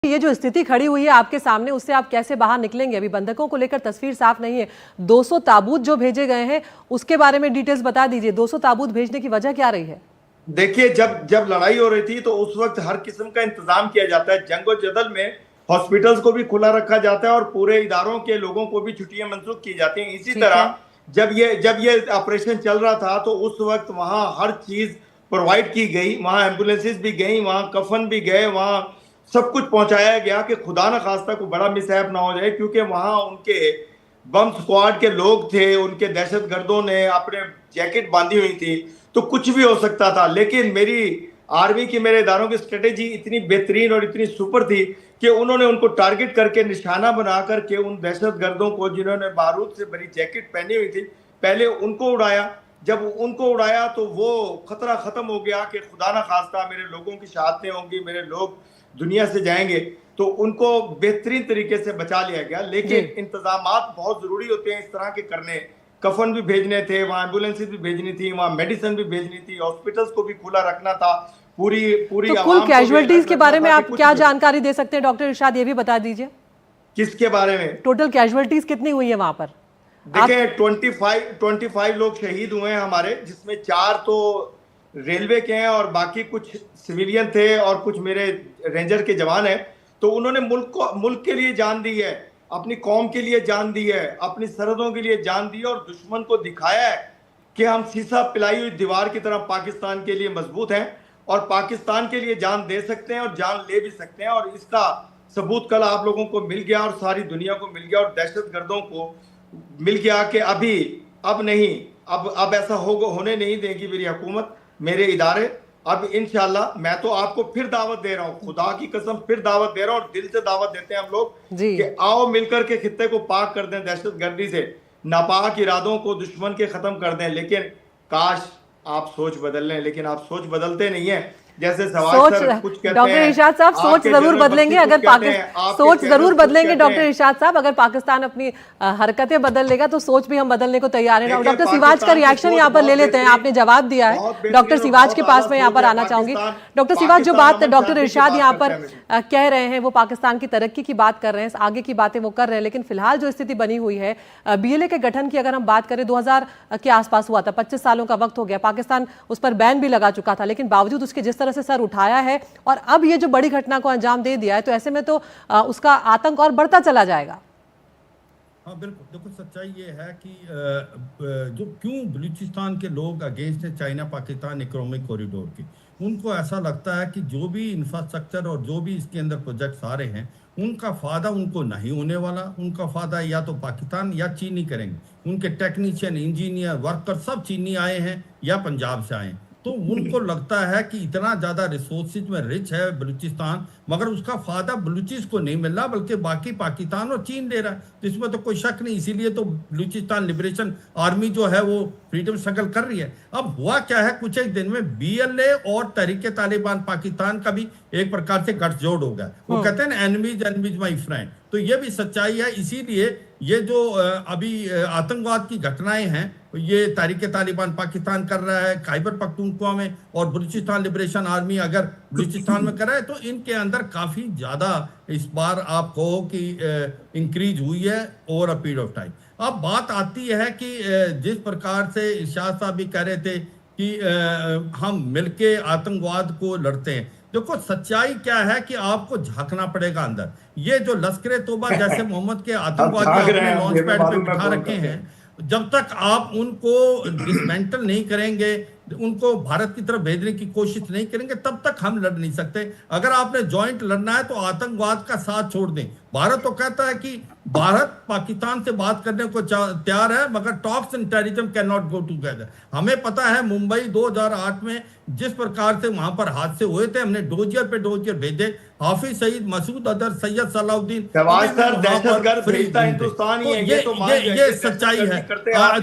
ये जो स्थिति खड़ी हुई है आपके सामने, उससे आप कैसे बाहर निकलेंगे? अभी बंधकों को लेकर तस्वीर साफ नहीं है। 200 ताबूत जो भेजे गए हैं उसके बारे में डिटेल्स बता दीजिए। 200 ताबूत भेजने की वजह क्या रही है? देखिए, जब लड़ाई हो रही थी तो उस वक्त हर किस्म का इंतजाम किया जाता है। जंगो जदल में हॉस्पिटल्स को भी खुला रखा जाता है और पूरे इदारों के लोगों को भी छुट्टियां मंसूख की जाती हैं। इसी तरह जब ये ऑपरेशन चल रहा था तो उस वक्त वहां हर चीज प्रोवाइड की गई। वहां एम्बुलेंसेज भी गई, वहां कफन भी गए, वहां सब कुछ पहुंचाया गया कि खुदा न खास्ता को बड़ा मिसहैप ना हो जाए, क्योंकि वहां उनके बम स्क्वाड के लोग थे, उनके दहशतगर्दों ने अपने जैकेट बांधी हुई थी, तो कुछ भी हो सकता था। लेकिन मेरी आर्मी की, मेरे इदारों की स्ट्रेटेजी इतनी बेहतरीन और इतनी सुपर थी कि उन्होंने उनको टारगेट करके, निशाना बना करके उन दहशतगर्दों को जिन्होंने बारूद से भरी जैकेट पहनी हुई थी, पहले उनको उड़ाया। जब उनको उड़ाया तो वो खतरा खत्म हो गया कि खुदा ना खास्ता मेरे लोगों की शहादतें होंगी, मेरे लोग दुनिया से जाएंगे, तो उनको बेहतरीन तरीके से बचा लिया गया। लेकिन इंतजामात बहुत जरूरी होते हैं इस तरह के करने। कफन भी भेजने थे, वहां एम्बुलेंसेज भी भेजनी थी, वहां मेडिसिन भी भेजनी थी, हॉस्पिटल्स को भी खुला रखना था। पूरी तो कुल कैजुअल्टीज के बारे में आप क्या जानकारी दे सकते हैं डॉक्टर इरशाद, ये भी बता दीजिए। किसके बारे में? टोटल कैजुअल्टीज कितनी हुई है वहां पर? देखिए, 25 लोग शहीद हुए हैं हमारे, जिसमें 4 तो रेलवे के हैं और बाकी कुछ सिविलियन थे और कुछ मेरे रेंजर के जवान हैं। तो उन्होंने मुल्क के लिए जान दी है, अपनी कौम के लिए जान दी है, अपनी सरहदों के लिए जान दी है और दुश्मन को दिखाया है कि हम सीसा पिलाई हुई दीवार की तरह पाकिस्तान के लिए मजबूत हैं और पाकिस्तान के लिए जान दे सकते हैं और जान ले भी सकते हैं। और इसका सबूत कल आप लोगों को मिल गया और सारी दुनिया को मिल गया और दहशतगर्दों को मिल गया कि अब नहीं, अब ऐसा होने नहीं देगी मेरी हुकूमत, मेरे इदारे। अब इंशाल्लाह मैं तो आपको फिर दावत दे रहा हूँ, खुदा की कसम फिर दावत दे रहा हूँ और दिल से दावत देते हैं हम लोग कि आओ मिलकर के खित्ते को पाक कर दें दहशतगर्दी से, नापाक इरादों को दुश्मन के खत्म कर दें। लेकिन काश आप सोच बदल लें, लेकिन आप सोच बदलते नहीं है। जैसे डॉक्टर इरशाद साहब सोच जरूर बदलेंगे अगर डॉक्टर इरशाद साहब अगर पाकिस्तान अपनी हरकतें बदल लेगा तो सोच भी हम बदलने को तैयार हैं। डॉक्टर सिवाज का रिएक्शन यहाँ पर ले लेते हैं, आपने जवाब दिया है। डॉक्टर सिवाज के पास मैं यहाँ पर आना चाहूंगी। डॉक्टर सिवाज, जो बात डॉक्टर इरशाद यहाँ पर कह रहे हैं वो पाकिस्तान की तरक्की की बात कर रहे हैं, आगे की बातें वो कर रहे हैं, लेकिन फिलहाल जो स्थिति बनी हुई है, BLA के गठन की अगर हम बात करें 2000 के आसपास हुआ था, 25 सालों का वक्त हो गया, पाकिस्तान उस पर बैन भी लगा चुका था, लेकिन बावजूद उसके जिस तरह से सर उठाया है और अब ये जो बड़ी घटना को अंजाम दे दिया है, तो ऐसे में तो उसका आतंक और बढ़ता चला जाएगा। हाँ बिल्कुल, देखो सच्चाई ये है कि जो क्यों बलूचिस्तान के लोग अगेंस्ट है चाइना पाकिस्तान इकोनॉमिक कॉरिडोर की, उनको ऐसा लगता है कि जो भी इंफ्रास्ट्रक्चर और जो भी इसके अंदर प्रोजेक्ट्स आ रहे हैं उनका फायदा उनको नहीं होने वाला। उनका फायदा या तो पाकिस्तान या चीनी करेंगे। उनके टेक्नीशियन, इंजीनियर, वर्कर सब चीनी आए हैं या पंजाब से आए, तो उनको लगता है कि इतना ज्यादा रिसोर्सेज में रिच है बलूचिस्तान, मगर उसका फायदा बलूचिस को नहीं मिल रहा बल्कि बाकी पाकिस्तान और चीन ले रहा है। तो इसमें तो कोई शक नहीं। इसीलिए तो बलूचिस्तान लिबरेशन आर्मी जो है वो फ्रीडम स्ट्रगल कर रही है। अब हुआ क्या है, कुछ एक दिन में BLA और तहरीक तालिबान पाकिस्तान का भी एक प्रकार से गठजोड़ हो गया। वो कहते हैं ना, एनिमीज माई फ्रेंड, तो ये भी सच्चाई है। इसीलिए ये जो अभी आतंकवाद की घटनाएं हैं ये तहरीक तालिबान पाकिस्तान कर रहा है खैबर पख्तूनख्वा में, और बलूचिस्तान लिबरेशन आर्मी अगर बलूचिस्तान में कर रहा है, तो इनके अंदर काफी ज्यादा इस बार आप कहो कि इंक्रीज हुई है over a period of time. अब बात आती है कि जिस प्रकार से इरशाद साहब भी कह रहे थे कि हम मिलके आतंकवाद को लड़ते हैं, देखो सच्चाई क्या है कि आपको झांकना पड़ेगा अंदर। ये जो लश्कर तोबा जैसे मोहम्मद के आतंकवादी अपने लॉन्च पैड पे बिठा रखे हैं, जब तक आप उनको डिसमेंटल नहीं करेंगे, उनको भारत की तरफ भेजने की कोशिश नहीं करेंगे, तब तक हम लड़ नहीं सकते। अगर आपने जॉइंट लड़ना है तो आतंकवाद का साथ छोड़ दें। भारत तो कहता है कि भारत पाकिस्तान से बात करने को तैयार है, मगर talks and terrorism can not go together. हमें पता है मुंबई 2008 में जिस प्रकार से वहां पर हादसे हुए थे, हमने डोजियर पे डोजियर भेजे, हाफिज सईद, मसूद अजहर, सैयद सलाउद्दीन, ये सच्चाई है।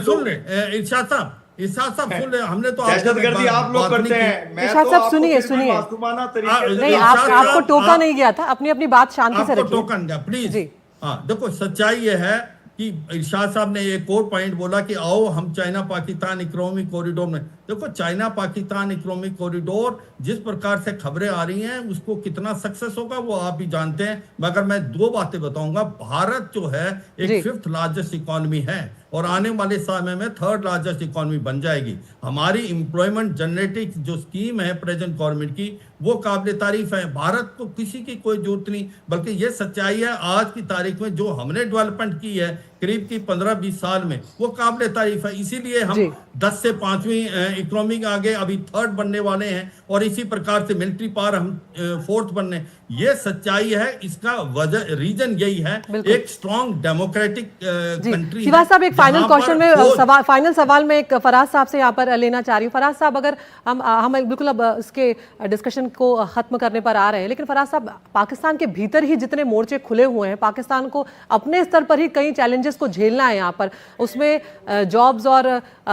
सुन रहे इरशाद साहब, सुन रहे, हमने तो दहशतगर्दी आप लोग करते हैं। इरशाद साहब सुनिए नहीं, आपको टोका नहीं गया था, अपनी बात शांति से रखिए। टोकन गया प्लीज। हाँ देखो सच्चाई ये है कि इरशाद साहब ने एक और पॉइंट बोला कि आओ हम चाइना पाकिस्तान इकोनॉमिक कॉरिडोर में, देखो चाइना पाकिस्तान इकोनॉमिक कॉरिडोर जिस प्रकार से खबरें आ रही हैं उसको कितना सक्सेस होगा वो आप भी जानते हैं, मगर मैं दो बातें बताऊंगा। भारत जो है एक 5th लार्जेस्ट इकोनॉमी है और आने वाले समय में 3rd लार्जेस्ट इकोनॉमी बन जाएगी। हमारी एम्प्लॉयमेंट जनरेटिंग जो स्कीम है प्रेजेंट गवर्नमेंट की वो काबिल तारीफ है। भारत को किसी की कोई जरूरत नहीं, बल्कि ये सच्चाई है आज की तारीख में जो हमने डेवलपमेंट की है करीब की 15-20 साल में वो काबिल तारीफ है। इसीलिए हम 10 से 5वीं इकोनॉमी आगे अभी 3rd बनने वाले हैं और इसी प्रकार से मिलिट्री पावर हम 4th बनने। ये सच्चाई है, इसका वजह रीजन यही है एक स्ट्रॉन्ग डेमोक्रेटिक कंट्री। सिवाज साहब एक फाइनल क्वेश्चन में फाइनल सवाल में एक फराज साहब से यहाँ पर लेना चाह रही हूँ। फराज साहब अगर हम बिल्कुल अब इसके डिस्कशन को खत्म करने पर आ रहे हैं, लेकिन फराज साहब पाकिस्तान के भीतर ही जितने मोर्चे खुले हुए हैं, पाकिस्तान को अपने स्तर पर ही कई चैलेंजेस को झेलना है यहाँ पर, उसमें जॉब्स और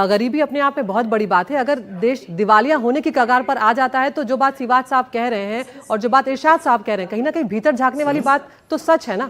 गरीबी अपने आप में बहुत बड़ी बात है। अगर देश दिवालिया होने की कगार पर आ जाता है तो जो बात सिवाज साहब कह रहे हैं और जो बात इरशाद साहब कह रहे हैं, कहीं ना कहीं भीतर झांकने वाली बात तो सच है ना।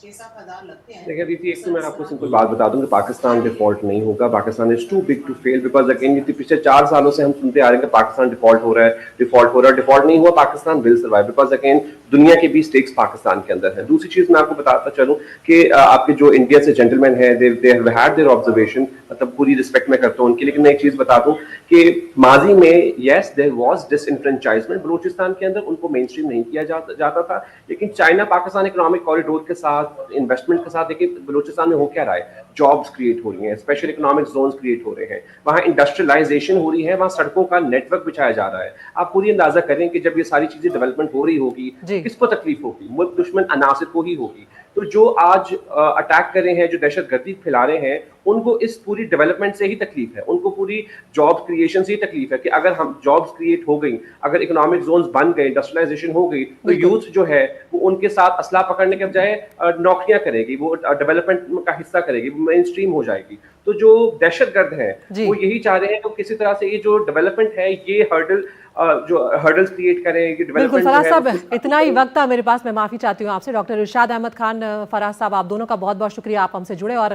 देखिए दीदी, एक तो मैं आपको सिंपल बात बता दूं कि पाकिस्तान डिफॉल्ट नहीं होगा। Pakistan is too big to fail because again पिछले 4 सालों से हम सुनते आ रहे हैं कि पाकिस्तान डिफॉल्ट हो रहा है, डिफॉल्ट नहीं हुआ। Pakistan will survive because again दुनिया के भी स्टेक्स पाकिस्तान के अंदर है। दूसरी चीज मैं आपको बताता चलूं कि आपके जो इंडिया से जेंटलमैन है दे हैड देयर ऑब्जर्वेशन, मतलब पूरी रिस्पेक्ट मैं करता हूं उनकी, लेकिन मैं एक चीज बता दूं कि माजी में yes there was disenfranchisement Balochistan के अंदर, उनको मेन स्ट्रीम नहीं किया जाता था। लेकिन चाइना पाकिस्तान इकोनॉमिक कॉरिडोर के साथ, इन्वेस्टमेंट के साथ देखिए बलूचिस्तान में हो क्या रहा है, जॉब्स क्रिएट हो रही हैं, स्पेशल इकोनॉमिक जोन्स क्रिएट हो रहे हैं, वहां इंडस्ट्रियलाइजेशन हो रही है, वहां सड़कों का नेटवर्क बिछाया जा रहा है। आप पूरी अंदाजा करें कि जब ये सारी चीजें डेवलपमेंट हो रही होगी किसको तकलीफ होगी, मुल्क दुश्मन अनासिर को ही होगी। तो जो आज अटैक कर रहे हैं, जो दहशतगर्दी फैला रहे हैं, उनको इस पूरी डेवलपमेंट से ही तकलीफ है, उनको पूरी जॉब क्रिएशन से ही तकलीफ है कि अगर हम जॉब्स क्रिएट हो गई, अगर इकोनॉमिक जोन्स बन गए, इंडस्ट्रियलाइजेशन हो गई, तो यूथ जो है वो उनके साथ असला पकड़ने के बजाय नौकरियां करेगी, वो डेवलपमेंट का हिस्सा करेगी, वो मेन स्ट्रीम हो जाएगी। तो जो दहशतगर्द हैं वो यही चाह रहे हैं कि किसी तरह से ये जो डेवलपमेंट है, ये हर्डल्स क्रिएट करें, ये बिल्कुल फराज साहब, इतना ही वक्त था मेरे पास, मैं माफी चाहती हूँ आपसे। डॉक्टर इरशाद अहमद खान, फराज साहब, आप दोनों का बहुत बहुत शुक्रिया, आप हमसे जुड़े और